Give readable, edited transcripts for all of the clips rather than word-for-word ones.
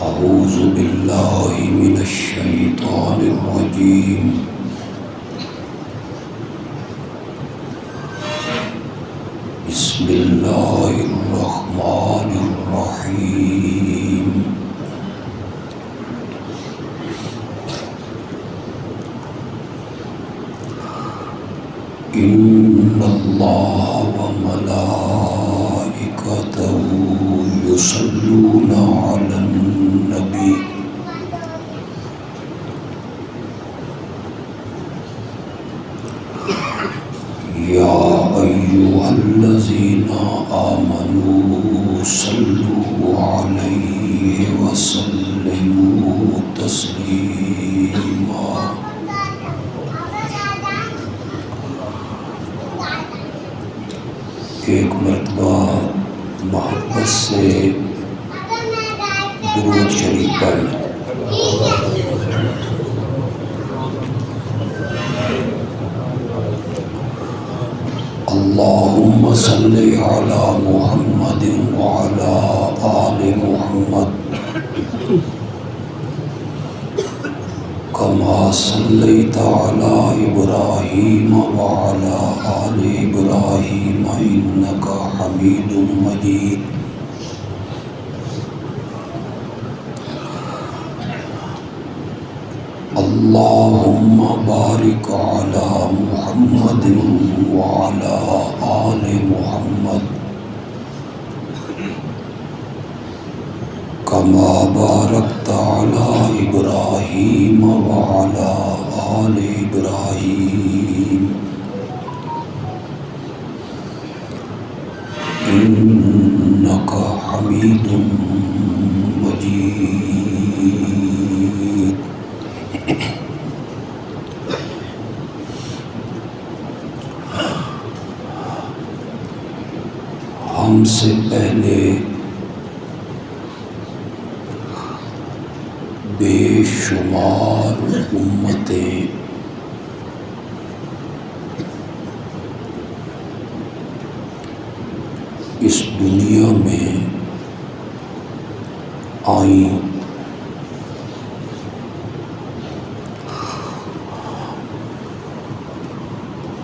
أعوذ بالله من الشيطان الرجيم بسم الله الرحمن الرحيم إن الله وملائكته يصلون على النبي يا أيها الذين آمنوا صلوا عليه وسلموا تسليما ایک مرتبہ محبت سے درود شریف پڑھ لیں۔ اللہم صلی علی محمد وعلی آل محمد کما صلیت علی ابراہیم وعلی آل ابراہیم انک حمید مجید۔ اللہم بارک علی محمد وعلی آل محمد کما بارکت علی ابراہیم وعلی آل ابراہیم انک حمید مجید۔ ہم سے پہلے بے شمار امتیں اس دنیا میں آئیں،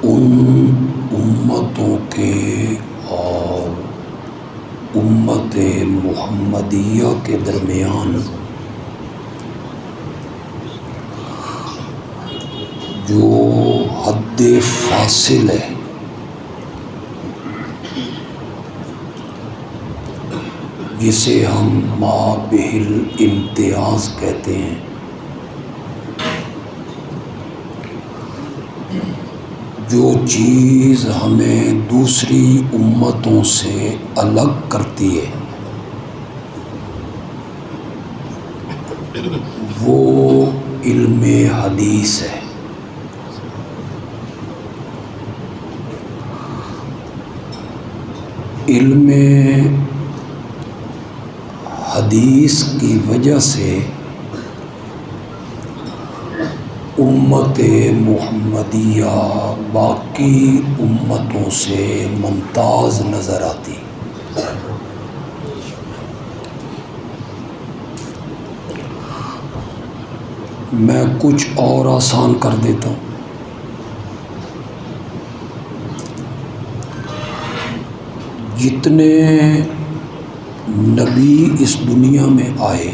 ان امتوں کے اور امت محمدیہ کے درمیان جو حد فاصل ہے جسے ہم ما بہل امتیاز کہتے ہیں، جو چیز ہمیں دوسری امتوں سے الگ کرتی ہے وہ علم حدیث ہے۔ علم حدیث کی وجہ سے امت محمدیہ باقی امتوں سے ممتاز نظر آتی۔ میں کچھ اور آسان کر دیتا ہوں۔ جتنے نبی اس دنیا میں آئے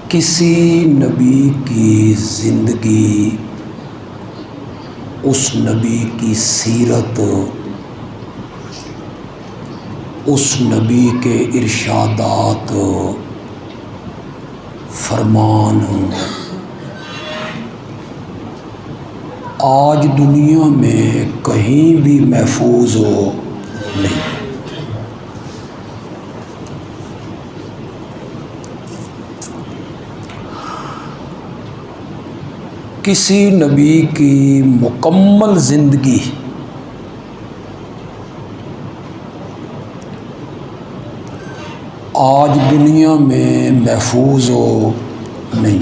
کسی نبی کی زندگی، اس نبی کی سیرت، اس نبی کے ارشادات، فرمان آج دنیا میں کہیں بھی محفوظ نہیں۔ کسی نبی کی مکمل زندگی آج دنیا میں محفوظ نہیں۔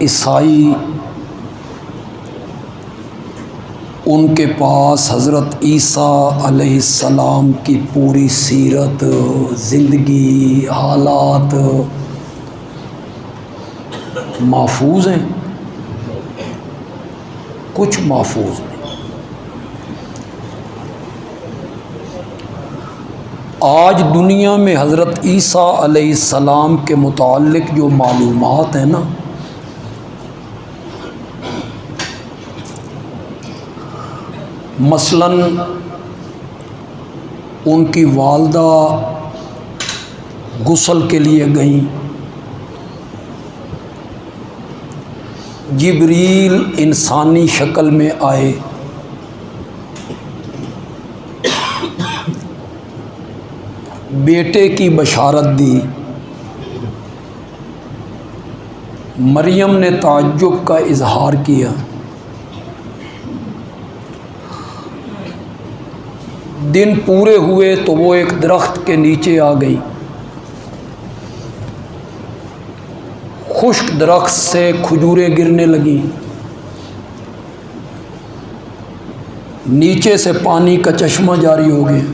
عیسائی ان کے پاس حضرت عیسیٰ علیہ السلام کی پوری سیرت، زندگی، حالات محفوظ ہیں؟ کچھ محفوظ نہیں۔ آج دنیا میں حضرت عیسیٰ علیہ السلام کے متعلق جو معلومات ہیں نا، مثلاً ان کی والدہ غسل کے لیے گئیں، جبریل انسانی شکل میں آئے، بیٹے کی بشارت دی، مریم نے تعجب کا اظہار کیا، دن پورے ہوئے تو وہ ایک درخت کے نیچے آ گئی، خشک درخت سے کھجوریں گرنے لگیں، نیچے سے پانی کا چشمہ جاری ہو گیا۔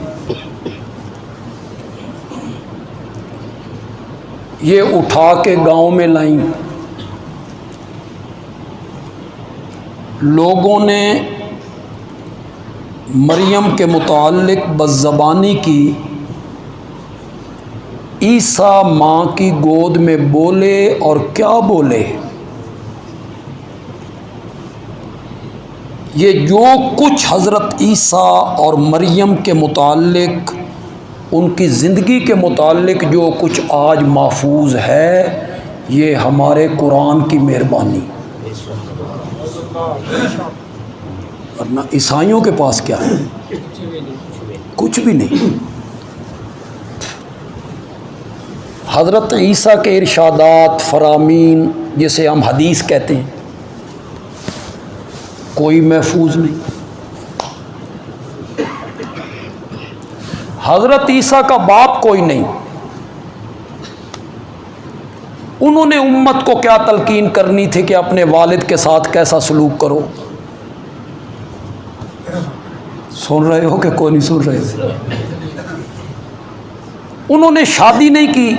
یہ اٹھا کے گاؤں میں لائیں، لوگوں نے مریم کے متعلق بدزبانی کی، عیسیٰ ماں کی گود میں بولے، اور کیا بولے؟ یہ جو کچھ حضرت عیسیٰ اور مریم کے متعلق، ان کی زندگی کے متعلق جو کچھ آج محفوظ ہے، یہ ہمارے قرآن کی مہربانی، ورنہ عیسائیوں کے پاس کیا ہے؟ کچھ بھی نہیں۔ حضرت عیسیٰ کے ارشادات، فرامین، جسے ہم حدیث کہتے ہیں، کوئی محفوظ نہیں۔ حضرت عیسیٰ کا باپ کوئی نہیں، انہوں نے امت کو کیا تلقین کرنی تھی کہ اپنے والد کے ساتھ کیسا سلوک کرو؟ سن رہے ہو کہ کوئی نہیں سن رہے تھے؟ انہوں نے شادی نہیں کی،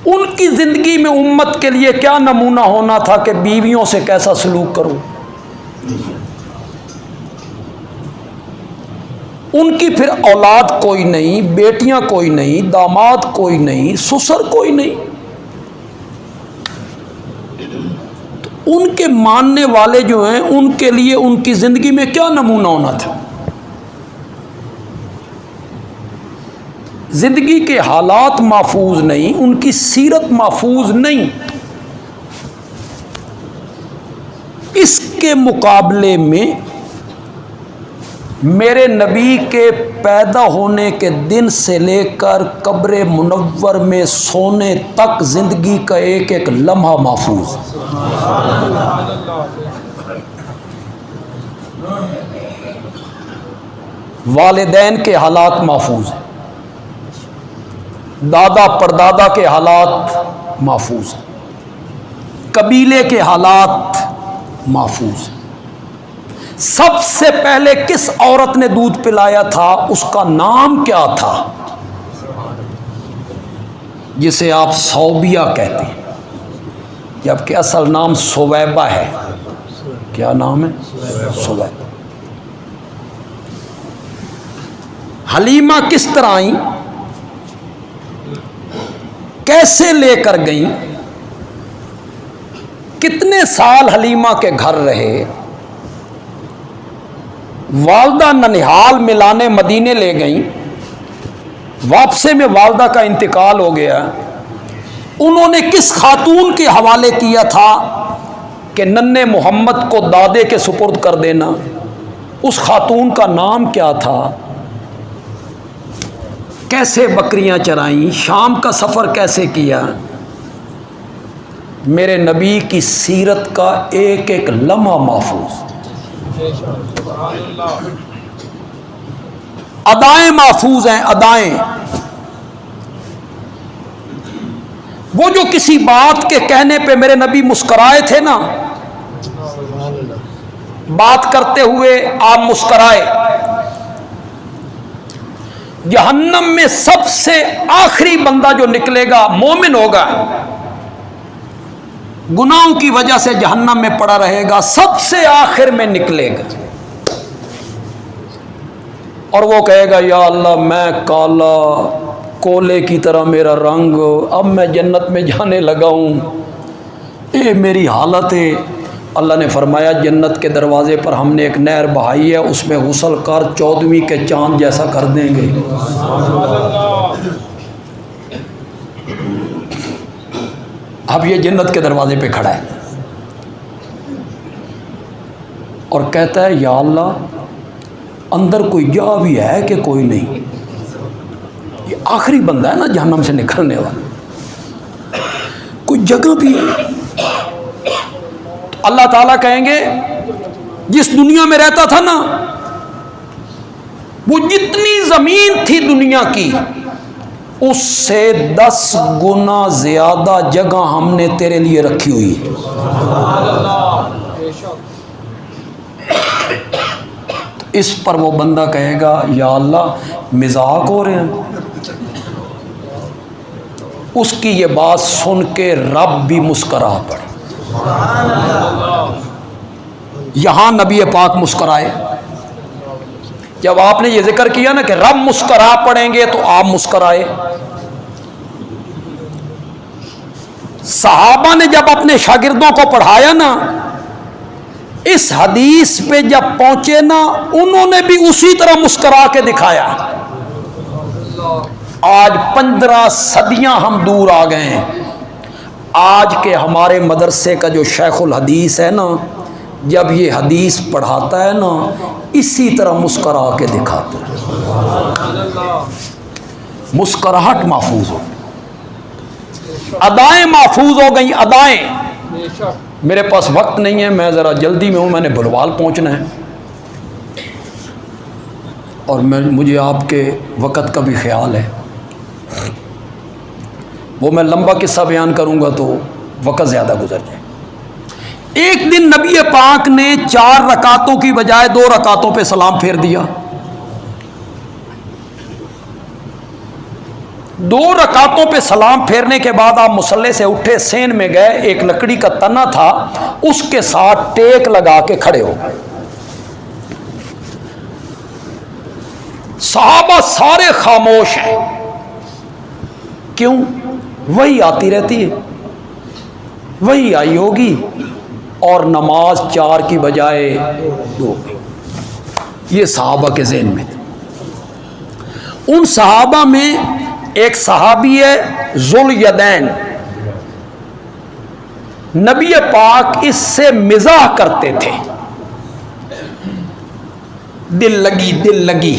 ان کی زندگی میں امت کے لیے کیا نمونہ ہونا تھا کہ بیویوں سے کیسا سلوک کرو؟ ان کی پھر اولاد کوئی نہیں، بیٹیاں کوئی نہیں، داماد کوئی نہیں، سسر کوئی نہیں، تو ان کے ماننے والے جو ہیں ان کے لیے ان کی زندگی میں کیا نمونہ ہونا تھا؟ زندگی کے حالات محفوظ نہیں، ان کی سیرت محفوظ نہیں۔ اس کے مقابلے میں میرے نبی کے پیدا ہونے کے دن سے لے کر قبر منور میں سونے تک زندگی کا ایک ایک لمحہ محفوظ۔ والدین کے حالات محفوظ ہیں، دادا پردادا کے حالات محفوظ ہیں، قبیلے کے حالات محفوظ ہیں۔ سب سے پہلے کس عورت نے دودھ پلایا تھا، اس کا نام کیا تھا، جسے آپ صوبیہ کہتے ہیں، جبکہ اصل نام سویبہ ہے۔ کیا نام ہے؟ سویبہ۔ حلیمہ کس طرح آئیں، کیسے لے کر گئیں، کتنے سال حلیمہ کے گھر رہے، والدہ ننہال ملانے مدینے لے گئیں، واپسی میں والدہ کا انتقال ہو گیا، انہوں نے کس خاتون کے حوالے کیا تھا کہ ننھے محمد کو دادے کے سپرد کر دینا؟ اس خاتون کا نام کیا تھا؟ کیسے بکریاں چرائیں، شام کا سفر کیسے کیا؟ میرے نبی کی سیرت کا ایک ایک لمحہ محفوظ، ادائیں محفوظ ہیں، ادائیں۔ وہ جو کسی بات کے کہنے پہ میرے نبی مسکرائے تھے نا، بات کرتے ہوئے آپ مسکرائے۔ جہنم میں سب سے آخری بندہ جو نکلے گا مومن ہوگا، گناہوں کی وجہ سے جہنم میں پڑا رہے گا، سب سے آخر میں نکلے گا اور وہ کہے گا یا اللہ میں کالا کولے کی طرح میرا رنگ، اب میں جنت میں جانے لگا ہوں، اے میری حالت ہے۔ اللہ نے فرمایا جنت کے دروازے پر ہم نے ایک نہر بہائی ہے، اس میں غسل کر 14ویں کے چاند جیسا کر دیں گے۔ اب یہ جنت کے دروازے پہ کھڑا ہے اور کہتا ہے یا اللہ اندر کوئی جا بھی ہے کہ کوئی نہیں؟ یہ آخری بندہ ہے نا جہنم سے نکلنے والا، کوئی جگہ بھی ہے؟ تو اللہ تعالیٰ کہیں گے جس دنیا میں رہتا تھا نا، وہ جتنی زمین تھی دنیا کی اس سے 10 گنا زیادہ جگہ ہم نے تیرے لیے رکھی ہوئی ہے۔ اس پر وہ بندہ کہے گا یا اللہ مذاق ہو رہے ہیں؟ اس کی یہ بات سن کے رب بھی مسکرا پڑے۔ یہاں نبی پاک مسکرائے۔ جب آپ نے یہ ذکر کیا نا کہ رب مسکرا پڑیں گے تو آپ مسکرائے۔ صحابہ نے جب اپنے شاگردوں کو پڑھایا نا، اس حدیث پہ جب پہنچے نا انہوں نے بھی اسی طرح مسکرا کے دکھایا۔ آج 15 صدیاں ہم دور آ گئے ہیں، آج کے ہمارے مدرسے کا جو شیخ الحدیث ہے نا، جب یہ حدیث پڑھاتا ہے نا اسی طرح مسکرا کے دکھاتا ہے۔ مسکراہٹ محفوظ ہو، ادائیں محفوظ ہو گئیں، ادائیں۔ میرے پاس وقت نہیں ہے، میں ذرا جلدی میں ہوں، میں نے بلوال پہنچنا ہے اور مجھے آپ کے وقت کا بھی خیال ہے، وہ میں لمبا قصہ بیان کروں گا تو وقت زیادہ گزر جائے۔ ایک دن نبی پاک نے 4 رکعتوں کی بجائے 2 رکعتوں پہ سلام پھیر دیا۔ 2 رکعتوں پہ سلام پھیرنے کے بعد آپ مصلی سے اٹھے، سین میں گئے، ایک لکڑی کا تنا تھا اس کے ساتھ ٹیک لگا کے کھڑے ہو گئے۔ صحابہ سارے خاموش ہیں، کیوں؟ وہی آتی رہتی ہے، وہی آئی ہوگی اور نماز 4 کی بجائے 2۔ یہ صحابہ کے ذہن میں تھا۔ ان صحابہ میں ایک صحابی ہے ذوالیدین، نبی پاک اس سے مزاح کرتے تھے، دل لگی دل لگی۔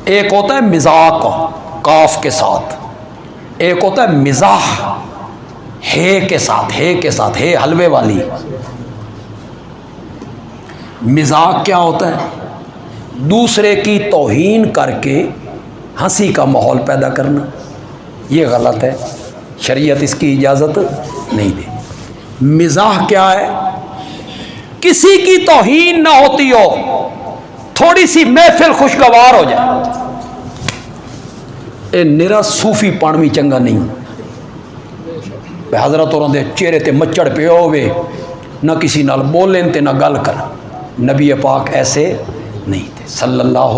ایک ہوتا ہے مذاق کاف کے ساتھ، ایک ہوتا ہے مزاح ہے کے ساتھ، ہے کے ساتھ، ہے حلوے والی۔ مزاق کیا ہوتا ہے؟ دوسرے کی توہین کر کے ہنسی کا ماحول پیدا کرنا، یہ غلط ہے، شریعت اس کی اجازت نہیں دے۔ مزاح کیا ہے؟ کسی کی توہین نہ ہوتی ہو، تھوڑی سی محفل خوشگوار ہو جائے۔ اے نرا صوفی پانوی چنگا نہیں، حضرت اور دے چہرے تے مچڑ پہ ہوئے، نہ کسی نال بولیں تے نہ گل کر۔ نبی پاک ایسے نہیں تھے صلی اللہ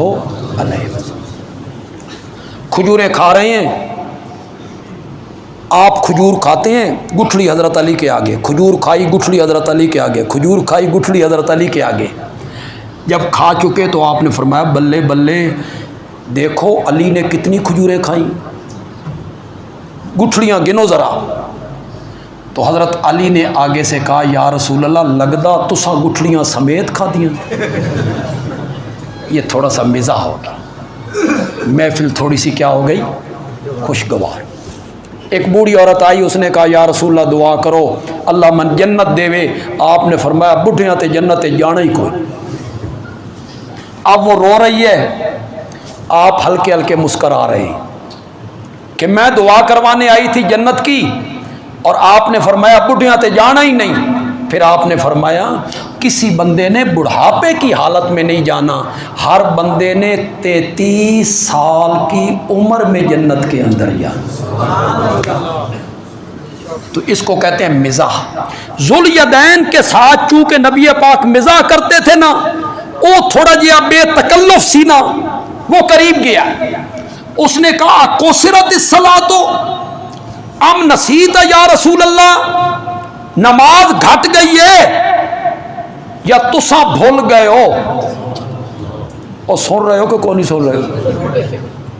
علیہ وسلم۔ کھجوریں کھا رہے ہیں، آپ کھجور کھاتے ہیں، گٹھلی حضرت علی کے آگے، کھجور کھائی گٹھلی حضرت علی کے آگے، کھجور کھائی گٹھلی حضرت علی کے آگے۔ جب کھا چکے تو آپ نے فرمایا بلے بلے، دیکھو علی نے کتنی کھجوریں کھائیں، گٹھلیاں گنو ذرا۔ تو حضرت علی نے آگے سے کہا یا رسول اللہ لگدا تسا گٹھلیاں سمیت کھا دیاں۔ یہ تھوڑا سا مزاح ہو گیا، محفل تھوڑی سی کیا ہو گئی؟ خوشگوار۔ ایک بوڑھی عورت آئی، اس نے کہا یا رسول اللہ دعا کرو اللہ من جنت دے وے۔ آپ نے فرمایا بڈھیاں تے جنت جانا ہی کوئی۔ اب وہ رو رہی ہے، آپ ہلکے ہلکے مسکرا رہے ہیں کہ میں دعا کروانے آئی تھی جنت کی اور آپ نے فرمایا بڈھیاں تے جانا ہی نہیں۔ پھر آپ نے فرمایا کسی بندے نے بڑھاپے کی حالت میں نہیں جانا، ہر بندے نے 33 سال کی عمر میں جنت کے اندر جانا۔ تو اس کو کہتے ہیں مزاح۔ ذوالیدین کے ساتھ چونکہ نبی پاک مزاح کرتے تھے نا، وہ تھوڑا جہا بے تکلف سی نا، وہ قریب گیا، اس نے کہا کوسرت الصلاۃ ام نسیت یا رسول اللہ، نماز گھٹ گئی ہے یا تسا بھول گئے ہو؟ اور سن رہے ہو کہ کون نہیں سن رہے ہو؟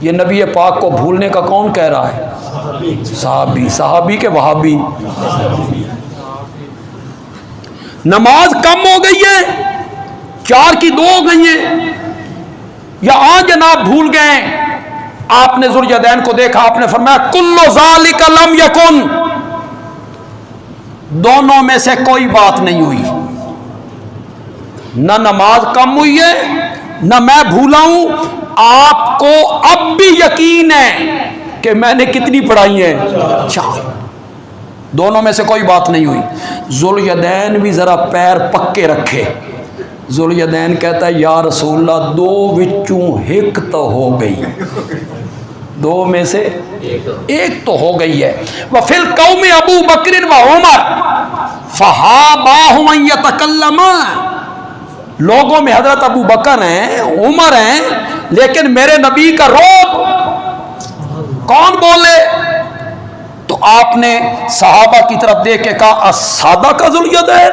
یہ نبی پاک کو بھولنے کا کون کہہ رہا ہے؟ صحابی۔ صحابی کے وہابی۔ نماز کم ہو گئی ہے، 4 کی 2 ہو گئی ہیں، یا جناب بھول گئے؟ آپ نے ذوالیدین کو دیکھا، آپ نے فرمایا کل ذالک لم یکن، دونوں میں سے کوئی بات نہیں ہوئی، نہ نماز کم ہوئی ہے نہ میں بھولا ہوں، آپ کو اب بھی یقین ہے کہ میں نے کتنی پڑھائی ہیں؟ 4۔ دونوں میں سے کوئی بات نہیں ہوئی۔ ذوالیدین بھی ذرا پیر پکے رکھے۔ ذوالیدین کہتا ہے یا رسول اللہ 2 وچوں 1 تو ہو گئی، 2 میں سے 1 تو ہو گئی ہے۔ وفی القوم ابو بکر و عمر فہاباہم ان یتکلما، لوگوں میں حضرت ابو بکر ہیں، عمر ہیں، لیکن میرے نبی کا روب کون بولے؟ تو آپ نے صحابہ کی طرف دیکھ کے کہا الصادق کا ذوالیدین،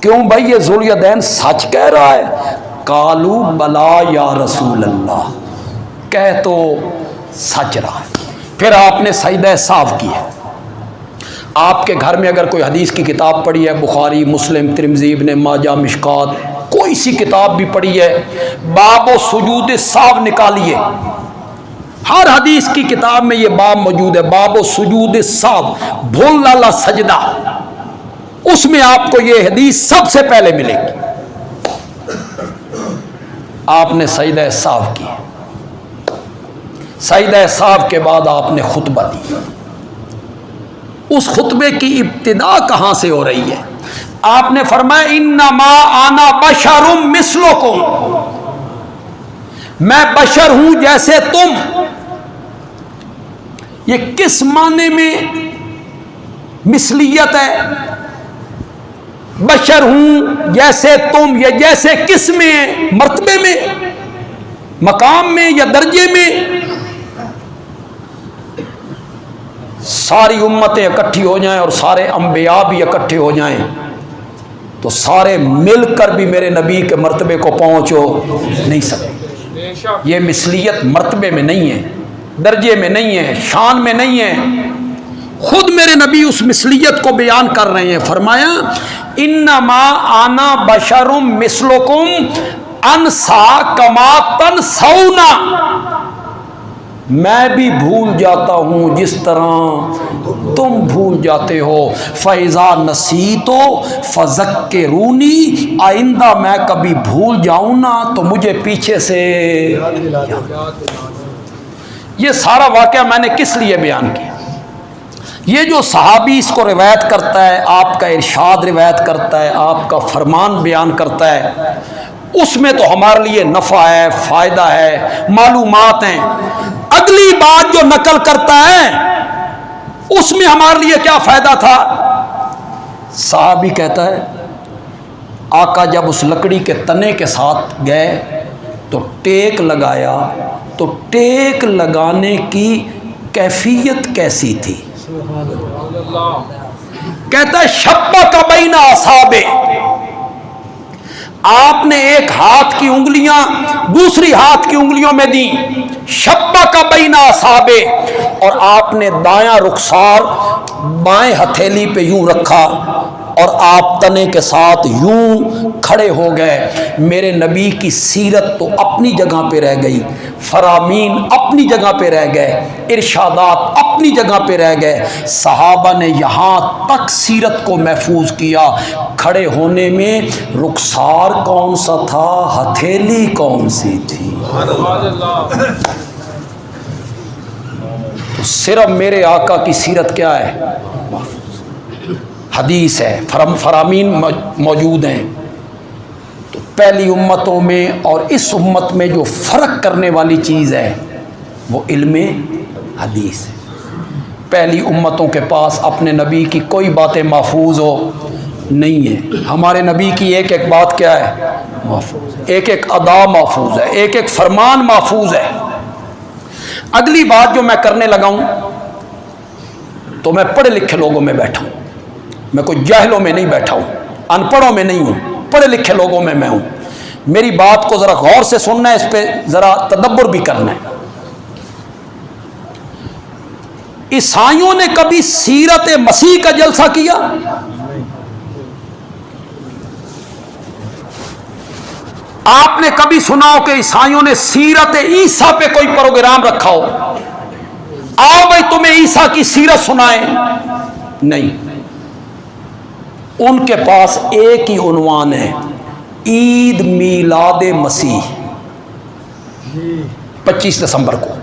کیوں بھائی یہ ذوالیدین سچ کہہ رہا ہے؟ قالوا بلا یا رسول اللہ، کہہ تو سچ رہا ہے۔ پھر آپ نے سجدہ صاف کیا۔ آپ کے گھر میں اگر کوئی حدیث کی کتاب پڑھی ہے، بخاری، مسلم، ترمذی، ابن ماجہ، مشکات، کوئی سی کتاب بھی پڑھی ہے، باب و سجود صاف نکالیے۔ ہر حدیث کی کتاب میں یہ باب موجود ہے، باب و سجود صاف، بھول لالا سجدہ، اس میں آپ کو یہ حدیث سب سے پہلے ملے گی۔ آپ نے سجدہ صاف کی، سجدہ صاف کے بعد آپ نے خطبہ دی۔ اس خطبے کی ابتدا کہاں سے ہو رہی ہے؟ آپ نے فرمایا انما انا بشر مثلکم، میں بشر ہوں جیسے تم۔ یہ کس معنی میں مثلیت ہے؟ بشر ہوں جیسے تم، یہ جیسے کس میں ہے؟ مرتبے میں، مقام میں، یا درجے میں؟ ساری امتیں اکٹھی ہو جائیں اور سارے انبیاء بھی اکٹھے ہو جائیں تو سارے مل کر بھی میرے نبی کے مرتبے کو پہنچو نہیں سکتے۔ یہ مثلیت مرتبے میں نہیں ہے، درجے میں نہیں ہے، شان میں نہیں ہے۔ خود میرے نبی اس مثلیت کو بیان کر رہے ہیں۔ فرمایا انما انا بشر مثلکم انسا کما تنسون، میں بھی بھول جاتا ہوں جس طرح تم بھول جاتے ہو۔ فَإِذَا نَسِيتُ فَذَكِّرُونِی، آئندہ میں کبھی بھول جاؤں نا تو مجھے پیچھے سے۔ یہ سارا واقعہ میں نے کس لیے بیان کیا؟ یہ جو صحابی اس کو روایت کرتا ہے، آپ کا ارشاد روایت کرتا ہے، آپ کا فرمان بیان کرتا ہے، اس میں تو ہمارے لیے نفع ہے، فائدہ ہے، معلومات ہیں۔ اگلی بات جو نقل کرتا ہے اس میں ہمارے لیے کیا فائدہ تھا؟ صحابی کہتا ہے آقا جب اس لکڑی کے تنے کے ساتھ گئے تو ٹیک لگایا، تو ٹیک لگانے کی کیفیت کیسی تھی؟ کہتا ہے شبک بین اصابع، آپ نے ایک ہاتھ کی انگلیاں دوسری ہاتھ کی انگلیوں میں دی، شبک بین اصابع، اور آپ نے دایاں رخسار بائیں ہتھیلی پہ یوں رکھا اور آپ تنے کے ساتھ یوں کھڑے ہو گئے۔ میرے نبی کی سیرت تو اپنی جگہ پہ رہ گئی، فرامین اپنی جگہ پہ رہ گئے، ارشادات اپنی جگہ پہ رہ گئے۔ صحابہ نے یہاں تک سیرت کو محفوظ کیا، کھڑے ہونے میں رخسار کون سا تھا، ہتھیلی کون سی تھی۔ تو صرف میرے آقا کی سیرت کیا ہے؟ حدیث ہے، فرامین موجود ہیں. تو پہلی امتوں میں اور اس امت میں جو فرق کرنے والی چیز ہے وہ علم حدیث ہے. پہلی امتوں کے پاس اپنے نبی کی کوئی باتیں محفوظ ہو نہیں ہے. ہمارے نبی کی ایک ایک بات کیا ہے؟ محفوظ ہے. ایک ایک ادا محفوظ ہے، ایک ایک فرمان محفوظ ہے. اگلی بات جو میں کرنے لگا ہوں تو میں پڑھے لکھے لوگوں میں بیٹھا ہوں، میں کوئی جاہلوں میں نہیں بیٹھا ہوں، ان پڑھوں میں نہیں ہوں، پڑھے لکھے لوگوں میں ہوں. میری بات کو ذرا غور سے سننا ہے، اس پہ ذرا تدبر بھی کرنا ہے. عیسائیوں نے کبھی سیرت مسیح کا جلسہ کیا؟ آپ نے کبھی سنا ہو کہ عیسائیوں نے سیرت عیسیٰ پہ کوئی پروگرام رکھا ہو؟ آؤ بھائی تمہیں عیسیٰ کی سیرت سنائیں. نہیں، ان کے پاس ایک ہی عنوان ہے، عید میلاد مسیح. 25 دسمبر کو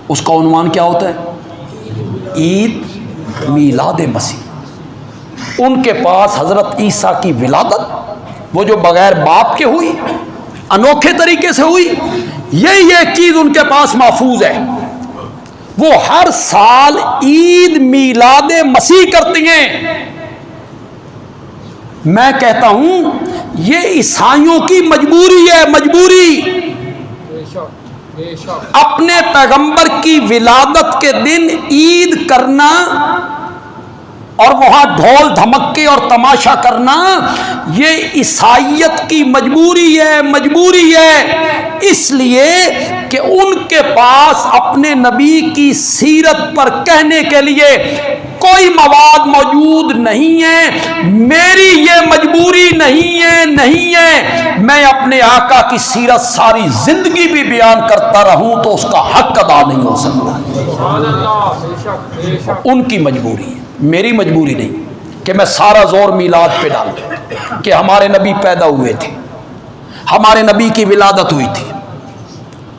اس کا عنوان کیا ہوتا ہے؟ عید میلاد مسیح. ان کے پاس حضرت عیسیٰ کی ولادت، وہ جو بغیر باپ کے ہوئی، انوکھے طریقے سے ہوئی، یہی ایک چیز ان کے پاس محفوظ ہے. وہ ہر سال عید میلاد مسیح کرتی ہیں. میں کہتا ہوں یہ عیسائیوں کی مجبوری ہے، مجبوری. اپنے پیغمبر کی ولادت کے دن عید کرنا اور وہاں ڈھول دھمکے اور تماشا کرنا، یہ عیسائیت کی مجبوری ہے، مجبوری ہے. اس لیے کہ ان کے پاس اپنے نبی کی سیرت پر کہنے کے لیے کوئی مواد موجود نہیں ہے. میری یہ مجبوری نہیں ہے، نہیں ہے. میں اپنے آقا کی سیرت ساری زندگی بھی بیان کرتا رہوں تو اس کا حق ادا نہیں ہو سکتا. ان کی مجبوری ہے، میری مجبوری نہیں کہ میں سارا زور میلاد پہ ڈالوں کہ ہمارے نبی پیدا ہوئے تھے، ہمارے نبی کی ولادت ہوئی تھی،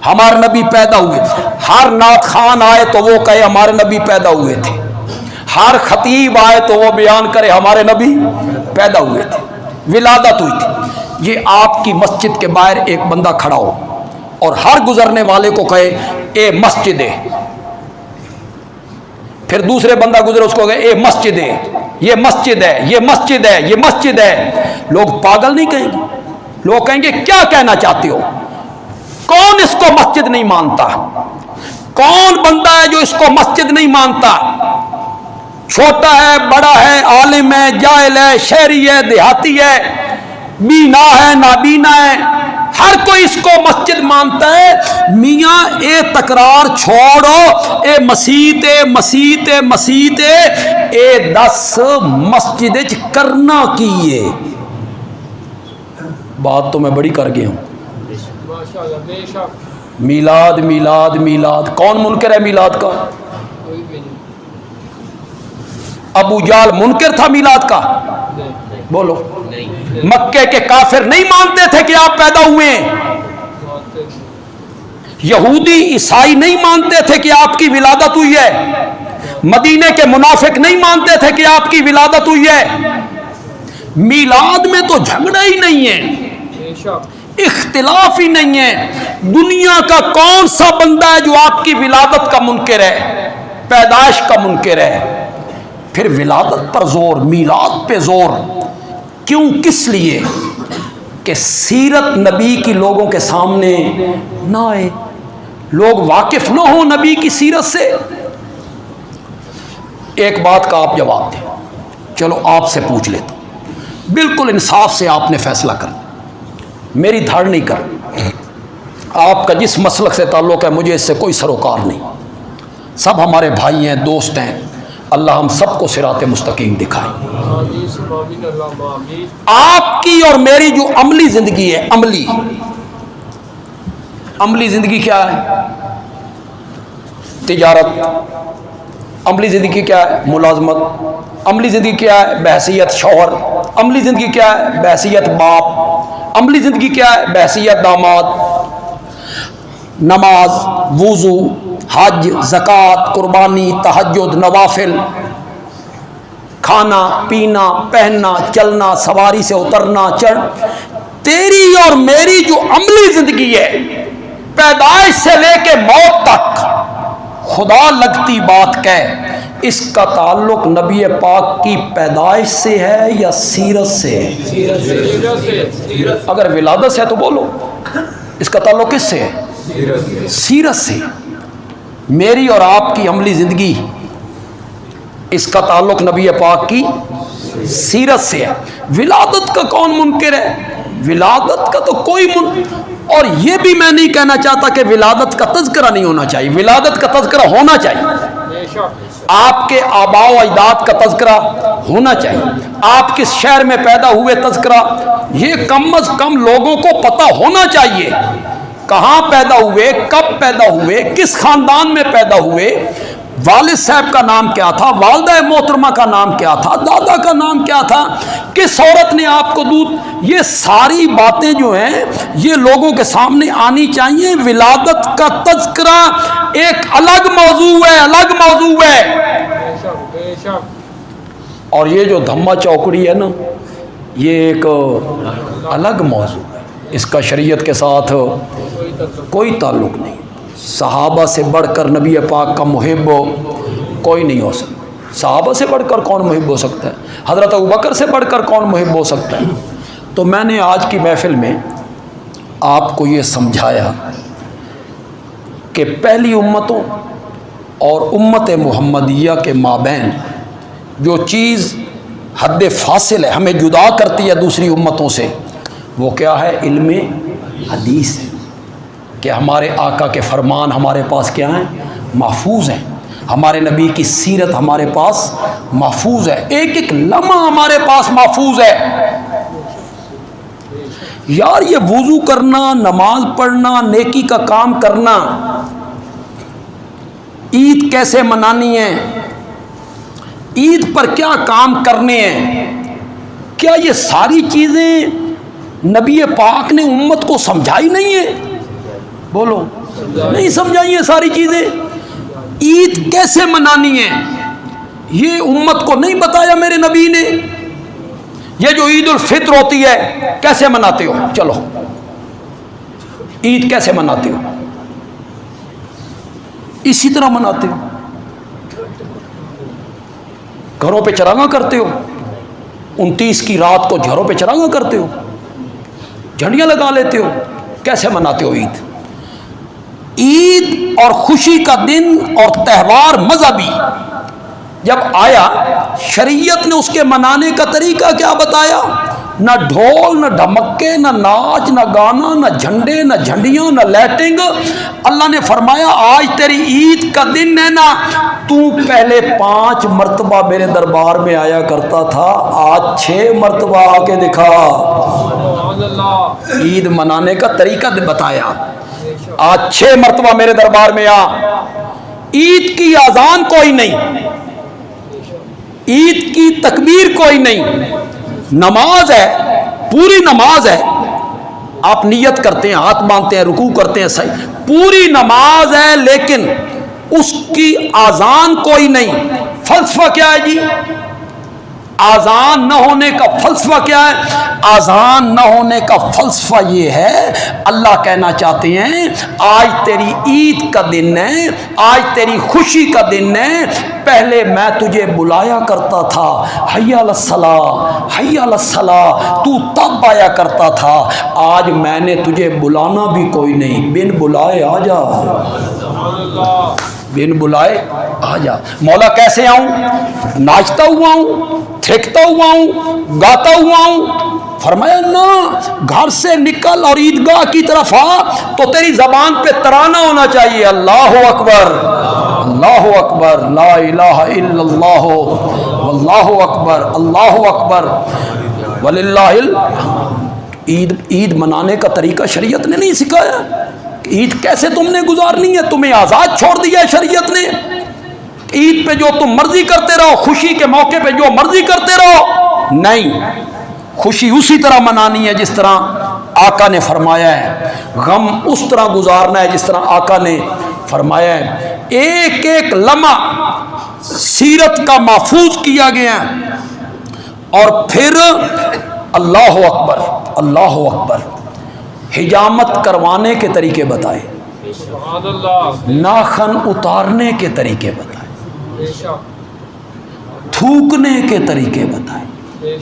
ہمارے نبی پیدا ہوئے تھے. ہر نعت خان آئے تو وہ کہے ہمارے نبی پیدا ہوئے تھے، ہر خطیب آئے تو وہ بیان کرے ہمارے نبی پیدا ہوئے تھے، ولادت ہوئی تھی. یہ آپ کی مسجد کے باہر ایک بندہ کھڑا ہو اور ہر گزرنے والے کو کہے اے مسجد ہے، پھر دوسرے بندہ گزرے اس کو کہے اے مسجد ہے، یہ مسجد ہے، یہ مسجد ہے، یہ مسجد ہے. لوگ پاگل نہیں کہیں گے، لوگ کہیں گے کیا کہنا چاہتے ہو؟ کون اس کو مسجد نہیں مانتا؟ کون بندہ ہے جو اس کو مسجد نہیں مانتا؟ چھوٹا ہے، بڑا ہے، عالم ہے، جاہل ہے، شہری ہے، دیہاتی ہے، بینا ہے، نابینا ہے، ہر کوئی اس کو مسجد مانتا ہے. میاں اے تکرار چھوڑو، اے مسیت اے مسیت اے مسیت اے 10 مسجد کرنا کیے. بات تو میں بڑی کر گیا ہوں. میلاد میلاد میلاد، کون منکر ہے میلاد کا؟ ابو جال منکر تھا میلاد کا؟ بولو. مکے کے کافر نہیں مانتے تھے کہ آپ پیدا ہوئے ہیں. یہودی عیسائی نہیں مانتے تھے کہ آپ کی ولادت ہوئی ہے. مدینے کے منافق نہیں مانتے تھے کہ آپ کی ولادت ہوئی ہے. میلاد میں تو جھگڑا ہی نہیں ہے، اختلاف ہی نہیں ہے. دنیا کا کون سا بندہ ہے جو آپ کی ولادت کا منکر ہے، پیدائش کا منکر ہے؟ پھر ولادت پر زور، میلاد پہ زور کیوں؟ کس لیے؟ کہ سیرت نبی کی لوگوں کے سامنے نہ آئے، لوگ واقف نہ ہوں نبی کی سیرت سے. ایک بات کا آپ جواب دیں، چلو آپ سے پوچھ لیتا ہوں، بالکل انصاف سے آپ نے فیصلہ کرنا، میری دھاڑ نہیں کر. آپ کا جس مسلک سے تعلق ہے مجھے اس سے کوئی سروکار نہیں، سب ہمارے بھائی ہیں، دوست ہیں. اللہ ہم سب کو صراط مستقیم دکھائے. آپ کی اور میری جو عملی زندگی ہے، عملی زندگی کیا ہے؟ تجارت. عملی زندگی کیا ہے؟ ملازمت. عملی زندگی کیا ہے؟ بحیثیت شوہر. عملی زندگی کیا ہے؟ بحیثیت باپ. عملی زندگی کیا ہے؟ بحیثیت داماد. نماز، وضو، حج، زکوٰۃ، قربانی، تہجد، نوافل، کھانا پینا پہننا چلنا سواری سے اترنا چڑھ، تیری اور میری جو عملی زندگی ہے پیدائش سے لے کے موت تک، خدا لگتی بات کہہ اس کا تعلق نبی پاک کی پیدائش سے ہے یا سیرت سے ہے؟ اگر ولادت سے ہے تو بولو اس کا تعلق کس سے ہے؟ سیرت سے۔ میری اور آپ کی عملی زندگی اس کا تعلق نبی پاک کی سیرت سے ہے۔ ولادت کا کون منکر ہے؟ ولادت کا تو کوئی اور یہ بھی میں نہیں کہنا چاہتا کہ ولادت کا تذکرہ نہیں ہونا چاہیے، ولادت کا تذکرہ ہونا چاہیے، آپ کے آباء و اجداد کا تذکرہ ہونا چاہیے، آپ کس شہر میں پیدا ہوئے تذکرہ، یہ کم از کم لوگوں کو پتہ ہونا چاہیے، کہاں پیدا ہوئے، کب پیدا ہوئے، کس خاندان میں پیدا ہوئے، والد صاحب کا نام کیا تھا، والدہ محترمہ کا نام کیا تھا، دادا کا نام کیا تھا، کس عورت نے آپ کو دودھ، یہ ساری باتیں جو ہیں یہ لوگوں کے سامنے آنی چاہیے۔ ولادت کا تذکرہ ایک الگ موضوع ہے، الگ موضوع ہے، اور یہ جو دھما چوکڑی ہے نا یہ ایک الگ موضوع ہے، اس کا شریعت کے ساتھ کوئی تعلق نہیں۔ صحابہ سے بڑھ کر نبی پاک کا محب کوئی نہیں ہو سکتا، صحابہ سے بڑھ کر کون محب ہو سکتا ہے، حضرت ابوبکر سے بڑھ کر کون محب ہو سکتا ہے۔ تو میں نے آج کی محفل میں آپ کو یہ سمجھایا کہ پہلی امتوں اور امت محمدیہ کے مابین جو چیز حد فاصل ہے، ہمیں جدا کرتی ہے دوسری امتوں سے، وہ کیا ہے؟ علم حدیث ہے، کہ ہمارے آقا کے فرمان ہمارے پاس کیا ہیں؟ محفوظ ہیں، ہمارے نبی کی سیرت ہمارے پاس محفوظ ہے، ایک ایک لمحہ ہمارے پاس محفوظ ہے۔ یار یہ وضو کرنا، نماز پڑھنا، نیکی کا کام کرنا، عید کیسے منانی ہے، عید پر کیا کام کرنے ہیں، کیا یہ ساری چیزیں نبی پاک نے امت کو سمجھائی نہیں ہے؟ بولو، نہیں سمجھائی یہ ساری چیزیں؟ عید کیسے منانی ہے یہ امت کو نہیں بتایا میرے نبی نے؟ یہ جو عید الفطر ہوتی ہے کیسے مناتے ہو؟ چلو عید کیسے مناتے ہو؟ اسی طرح مناتے ہو، گھروں پہ چراغاں کرتے ہو، 29 کی رات کو گھروں پہ چراغاں کرتے ہو، جھنڈیاں لگا لیتے ہو، کیسے مناتے ہو عید؟ عید اور خوشی کا دن اور تہوار مذہبی جب آیا، شریعت نے اس کے منانے کا طریقہ کیا بتایا؟ نہ ڈھول، نہ ڈھمکے، نہ ناچ، نہ گانا، نہ جھنڈے، نہ جھنڈیاں، نہ لائٹنگ۔ اللہ نے فرمایا آج تیری عید کا دن ہے نا، تو پہلے 5 مرتبہ میرے دربار میں آیا کرتا تھا، آج 6 مرتبہ آ کے دکھا۔ عید منانے کا طریقہ بتایا، آج 6 مرتبہ میرے دربار میں آ۔ عید کی اذان کوئی نہیں، عید کی تکبیر کوئی نہیں، نماز ہے، پوری نماز ہے، آپ نیت کرتے ہیں، ہاتھ باندھتے ہیں، رکوع کرتے ہیں، صحیح پوری نماز ہے، لیکن اس کی اذان کوئی نہیں۔ فلسفہ کیا ہے جی؟ اذان نہ ہونے کا فلسفہ کیا ہے؟ اذان نہ ہونے کا فلسفہ یہ ہے، اللہ کہنا چاہتے ہیں آج تیری عید کا دن ہے، آج تیری خوشی کا دن ہے، پہلے میں تجھے بلایا کرتا تھا، حی علی الصلاۃ، حی علی الصلاۃ، تو تب آیا کرتا تھا، آج میں نے تجھے بلانا بھی کوئی نہیں، بن بلائے آ جا، بن بلائے آ جا۔ مولا کیسے آؤں؟ ناچتا ہوا ہوں، تھیکتا ہوا ہوں، گاتا ہوا ہوں؟ فرمایا نہ، گھر سے نکل اور عیدگاہ کی طرف آ تو تیری زبان پہ ترانہ ہونا چاہیے، اللہ اکبر، اللہ اکبر، لا الہ الا اللہ، واللہ اکبر، اللہ اکبر، وللہ عید منانے کا طریقہ شریعت نے نہیں سکھایا۔ عید کیسے تم نے گزارنی ہے؟ تمہیں آزاد چھوڑ دیا ہے شریعت نے، عید پہ جو تم مرضی کرتے رہو، خوشی کے موقع پہ جو مرضی کرتے رہو، نہیں، خوشی اسی طرح منانی ہے جس طرح آقا نے فرمایا ہے، غم اس طرح گزارنا ہے جس طرح آقا نے فرمایا ہے۔ ایک ایک لمحہ سیرت کا محفوظ کیا گیا ہے، اور پھر اللہ اکبر اللہ اکبر حجامت کروانے کے طریقے بتائے، ناخن اتارنے کے طریقے بتائے، تھوکنے کے طریقے بتائے،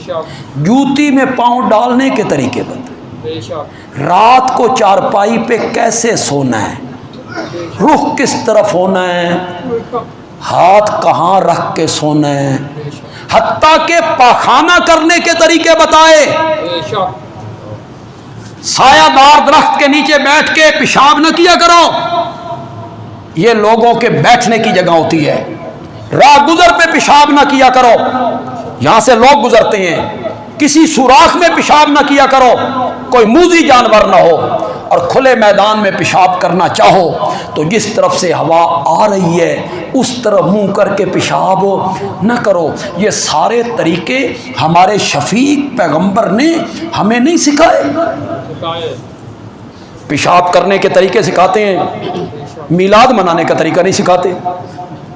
جوتی میں پاؤں ڈالنے کے طریقے بتائے، رات کو چارپائی پہ کیسے سونا ہے، رخ کس طرف ہونا ہے، ہاتھ کہاں رکھ کے سونا ہے، حتیٰ کہ پاخانہ کرنے کے طریقے بتائے، سایہ دار درخت کے نیچے بیٹھ کے پیشاب نہ کیا کرو، یہ لوگوں کے بیٹھنے کی جگہ ہوتی ہے، راہ گزر پہ پیشاب نہ کیا کرو، یہاں سے لوگ گزرتے ہیں، کسی سوراخ میں پیشاب نہ کیا کرو، کوئی موذی جانور نہ ہو، اور کھلے میدان میں پیشاب کرنا چاہو تو جس طرف سے ہوا آ رہی ہے اس طرف منہ کر کے پیشاب نہ کرو۔ یہ سارے طریقے ہمارے شفیق پیغمبر نے ہمیں نہیں سکھائے۔ پیشاب کرنے کے طریقے سکھاتے ہیں، میلاد منانے کا طریقہ نہیں سکھاتے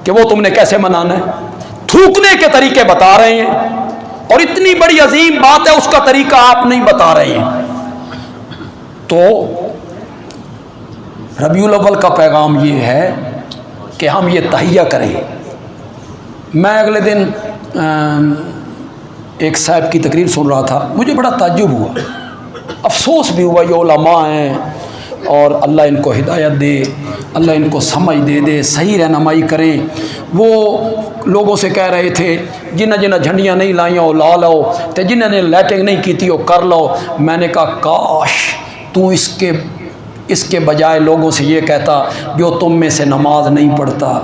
کہ وہ تم نے کیسے منانا ہے۔ تھوکنے کے طریقے بتا رہے ہیں، اور اتنی بڑی عظیم بات ہے اس کا طریقہ آپ نہیں بتا رہے ہیں۔ تو ربیع الاول کا پیغام یہ ہے کہ ہم یہ تہیہ کریں۔ میں اگلے دن ایک صاحب کی تقریر سن رہا تھا، مجھے بڑا تعجب ہوا، افسوس بھی ہوا، یہ علماء ہیں اور اللہ ان کو ہدایت دے، اللہ ان کو سمجھ دے صحیح رہنمائی کریں۔ وہ لوگوں سے کہہ رہے تھے جنہ جنہ جھنڈیاں نہیں لائیں وہ لا لو، تے جنہ نے لیٹنگ نہیں کی تھی وہ کر لو۔ میں نے کہا کاش تو اس کے بجائے لوگوں سے یہ کہتا جو تم میں سے نماز نہیں پڑھتا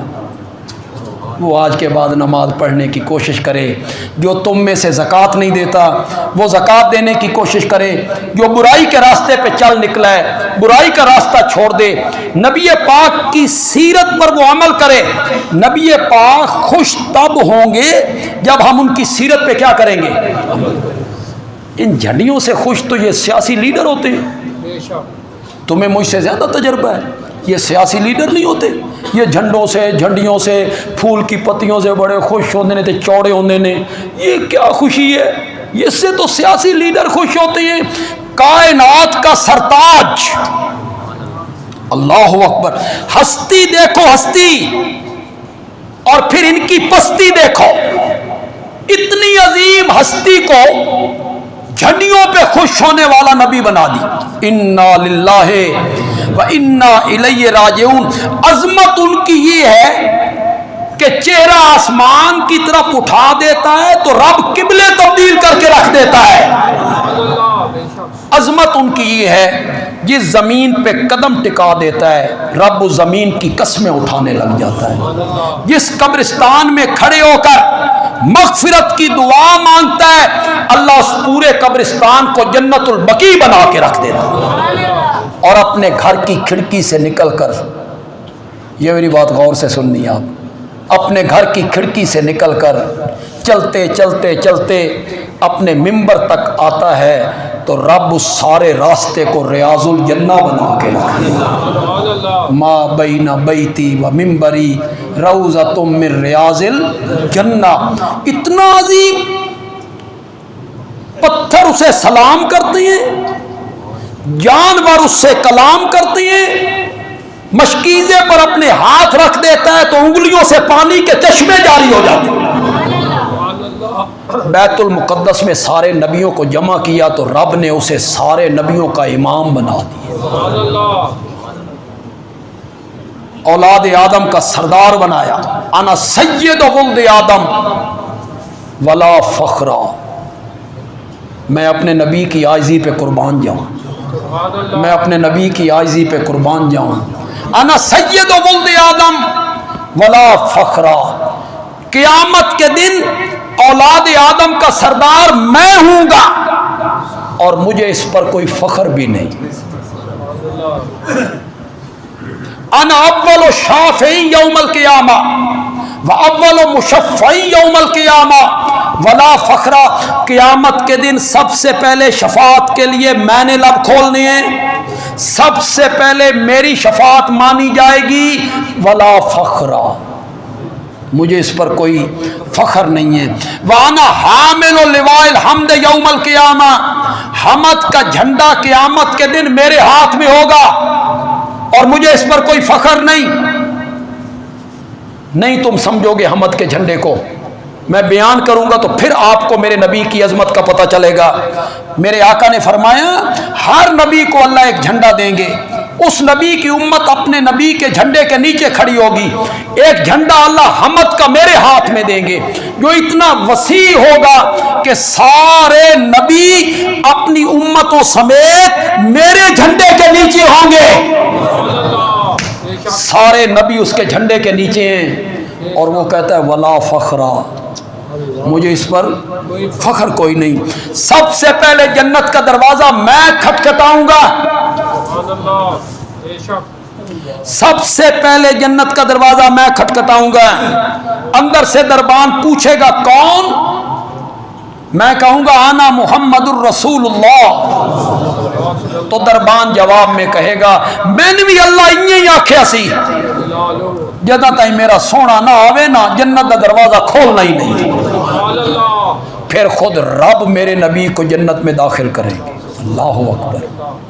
وہ آج کے بعد نماز پڑھنے کی کوشش کرے، جو تم میں سے زکوٰۃ نہیں دیتا وہ زکوٰۃ دینے کی کوشش کرے، جو برائی کے راستے پہ چل نکلا ہے برائی کا راستہ چھوڑ دے، نبی پاک کی سیرت پر وہ عمل کرے۔ نبی پاک خوش تب ہوں گے جب ہم ان کی سیرت پہ کیا کریں گے؟ ان جھنڈیوں سے خوش تو یہ سیاسی لیڈر ہوتے ہیں، تمہیں مجھ سے زیادہ تجربہ ہے، یہ سیاسی لیڈر نہیں ہوتے، یہ جھنڈوں سے جھنڈیوں سے پھول کی پتیوں سے بڑے خوش ہونے نے چوڑے ہونے نے، یہ کیا خوشی ہے؟ اس سے تو سیاسی لیڈر خوش ہوتے ہیں۔ کائنات کا سرتاج اللہ اکبر، ہستی دیکھو ہستی، اور پھر ان کی پستی دیکھو، اتنی عظیم ہستی کو جھنڈیوں پہ خوش ہونے والا نبی بنا دی۔ انا للہ و انا الیہ راجعون۔ عظمت ان کی یہ ہے کہ چہرہ آسمان کی طرف اٹھا دیتا ہے تو رب قبلے تبدیل کر کے رکھ دیتا ہے۔ عظمت ان کی یہ ہے جس زمین پہ قدم ٹکا دیتا ہے رب اس زمین کی قسمیں اٹھانے لگ جاتا ہے، جس قبرستان میں کھڑے ہو کر مغفرت کی دعا مانگتا ہے اللہ اس پورے قبرستان کو جنت البقیع بنا کے رکھ دیتا ہے۔ اور اپنے گھر کی کھڑکی سے نکل کر، یہ میری بات غور سے سننی آپ، اپنے گھر کی کھڑکی سے نکل کر چلتے چلتے چلتے اپنے ممبر تک آتا ہے تو رب اس سارے راستے کو ریاض الجنہ بنا کے رکھ دیتا۔ ما بین بیتی و ممبری روضۃ من ریاض الجنہ۔ اتنا عظیم، پتھر اسے سلام کرتے ہیں، جانور اس سے کلام کرتے ہیں، مشکیزے پر اپنے ہاتھ رکھ دیتا ہے تو انگلیوں سے پانی کے چشمے جاری ہو جاتے ہیں۔ بیت المقدس میں سارے نبیوں کو جمع کیا تو رب نے اسے سارے نبیوں کا امام بنا دیا، اولاد آدم کا سردار بنایا۔ انا سید ولد آدم ولا فخرا، میں اپنے نبی کی عاجزی پہ قربان جاؤں، میں اپنے نبی کی عاجزی پہ قربان جاؤں۔ انا سید ولد آدم ولا فخرا، قیامت کے دن اولاد آدم کا سردار میں ہوں گا اور مجھے اس پر کوئی فخر بھی نہیں۔ انا اول شافع یوم القیامہ و اول مشفع یوم القیامہ ولا فخرا، قیامت کے دن سب سے پہلے شفاعت کے لیے میں نے لب کھولنے ہیں، سب سے پہلے میری شفاعت مانی جائے گی، ولا فخرا، مجھے اس پر کوئی فخر نہیں ہے۔ وَأَنَا حَامِلُ لِوَاءِ الْحَمْدِ يَوْمَ الْقِيَامَةِ، حمد کا جھنڈا قیامت کے دن میرے ہاتھ میں ہوگا اور مجھے اس پر کوئی فخر نہیں تم سمجھو گے حمد کے جھنڈے کو، میں بیان کروں گا تو پھر آپ کو میرے نبی کی عظمت کا پتہ چلے گا۔ میرے آقا نے فرمایا ہر نبی کو اللہ ایک جھنڈا دیں گے، اس نبی کی امت اپنے نبی کے جھنڈے کے نیچے کھڑی ہوگی، ایک جھنڈا اللہ حمد کا میرے ہاتھ میں دیں گے جو اتنا وسیع ہوگا کہ سارے نبی اپنی امتوں سمیت میرے جھنڈے کے نیچے ہوں گے، سارے نبی اس کے جھنڈے کے نیچے ہیں، اور وہ کہتا ہے ولا فخرا، مجھے اس پر فخر کوئی نہیں۔ سب سے پہلے جنت کا دروازہ میں کھٹکھٹاؤں گا، سب سے پہلے جنت کا دروازہ میں کھٹکھٹاؤں گا، اندر سے دربان پوچھے گا کون؟ میں کہوں گا آنا محمد الرسول اللہ، تو دربان جواب میں کہے گا میں نے بھی اللہ ہی آکھیا سی، جدہ تائیں میرا سونا نہ آوے نا جنت کا دروازہ کھولنا ہی نہیں۔ پھر خود رب میرے نبی کو جنت میں داخل کریں گے، اللہ اکبر،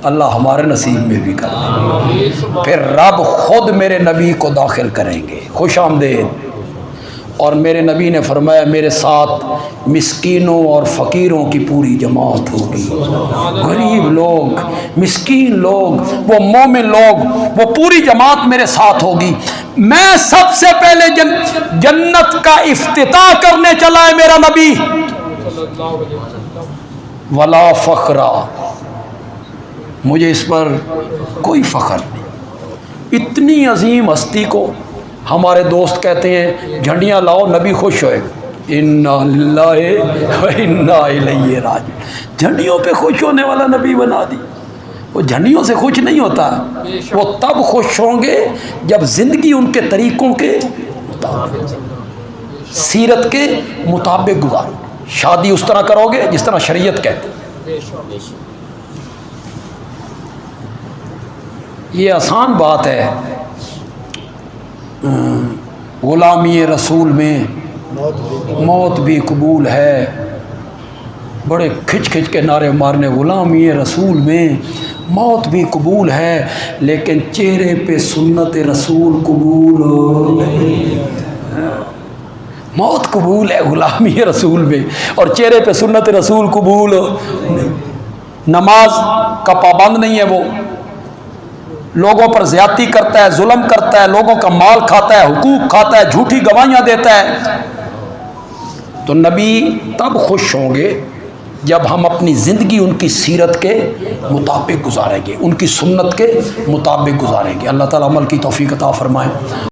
اللہ ہمارے نصیب میں بھی کر دے۔ پھر رب خود میرے نبی کو داخل کریں گے، خوش آمدید۔ اور میرے نبی نے فرمایا میرے ساتھ مسکینوں اور فقیروں کی پوری جماعت ہوگی، غریب لوگ، مسکین لوگ، وہ مومن لوگ، وہ پوری جماعت میرے ساتھ ہوگی۔ میں سب سے پہلے جنت کا افتتاح کرنے چلا ہے میرا نبی، ولا فخرا، مجھے اس پر کوئی فخر نہیں۔ اتنی عظیم ہستی کو ہمارے دوست کہتے ہیں جھنڈیاں لاؤ نبی خوش ہوئے، انا للہ و انا الیہ راجعون، جھنڈیوں پہ خوش ہونے والا نبی بنا دی۔ وہ جھنڈیوں سے خوش نہیں ہوتا، وہ تب خوش ہوں گے جب زندگی ان کے طریقوں کے مطابق، سیرت کے مطابق گزارو، شادی اس طرح کرو گے جس طرح شریعت کہتے ہیں۔ یہ آسان بات ہے، غلامی رسول میں موت بھی قبول ہے، بڑے کھچ کھچ کے نعرے مارنے، غلامی رسول میں موت بھی قبول ہے لیکن چہرے پہ سنت رسول قبول نہیں۔ موت قبول ہے غلامی رسول میں اور چہرے پہ سنت رسول قبول نہیں۔ نماز کا پابند نہیں ہے، وہ لوگوں پر زیادتی کرتا ہے، ظلم کرتا ہے، لوگوں کا مال کھاتا ہے، حقوق کھاتا ہے، جھوٹی گواہیاں دیتا ہے۔ تو نبی تب خوش ہوں گے جب ہم اپنی زندگی ان کی سیرت کے مطابق گزاریں گے، ان کی سنت کے مطابق گزاریں گے۔ اللہ تعالیٰ عمل کی توفیق عطا فرمائے۔